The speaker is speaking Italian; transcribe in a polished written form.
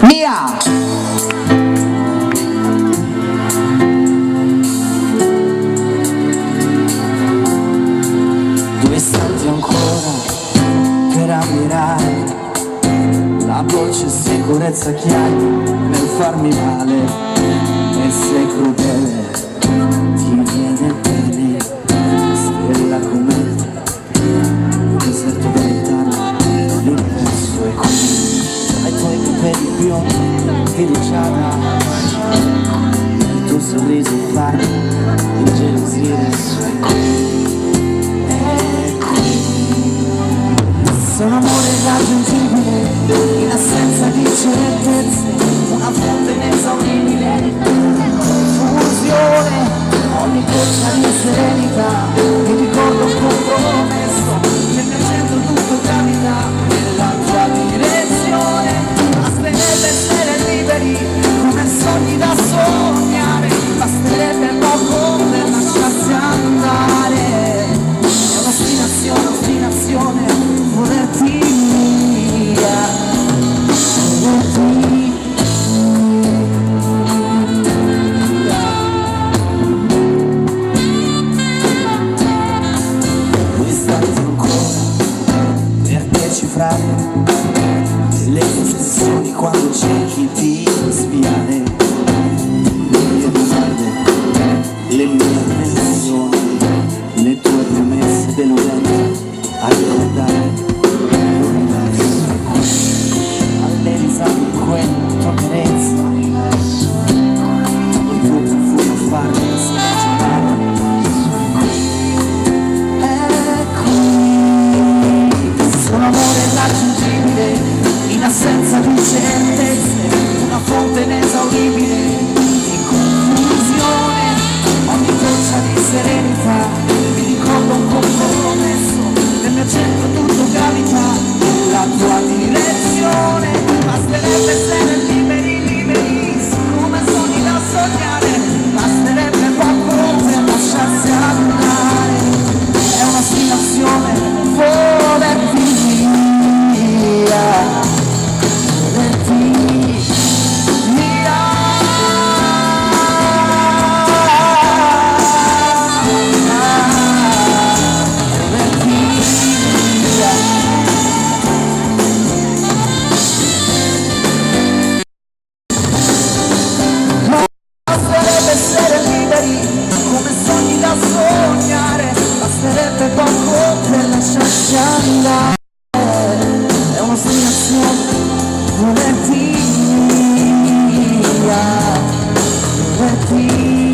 Mia! Due istanti ancora per ammirare la dolce sicurezza che hai nel farmi male, e se crudele ti viene bene, stella come te, un deserto d'Italia, l'universo è qui, ai tuoi capelli biondi di luciana, il tuo sorriso parla di gelosia e qui. Sono amore irraggiungibile, in assenza di certezze, una fonte inesauribile, confusione, ogni goccia di serenità, mi ricordo un compromesso, nel mio centro tutto gravita, nella tua direzione, basterebbe essere liberi, come sogni da sognare, basterebbe poco per lasciarsi andare, è un'ostinazione, ostinazione, volerti via, volerti via. Due istanti ancora per decifrare le sensazioni quando cerchi di sviare le mie domande, le mie invenzioni, le tue promesse deludenti a ricordare alle risate di quella tua carezza, il tuo profumo farmi immaginare. È qui, sono amore irraggiungibile, in assenza di certezze, una fonte inesauribile di confusione, ogni goccia di serenità, mi ricordo un compromesso, nel mio centro tutto gravita, nella tua direzione, basterebbe essere liberi, liberi, come sogni da sognare, basterebbe poco per lasciarsi andare, è un'ostinazione, volerti via, volerti via. Basterebbe essere liberi, come sogni da sognare, basterebbe poco per lasciarsi andare, è un'ostinazione, volerti via, volerti via.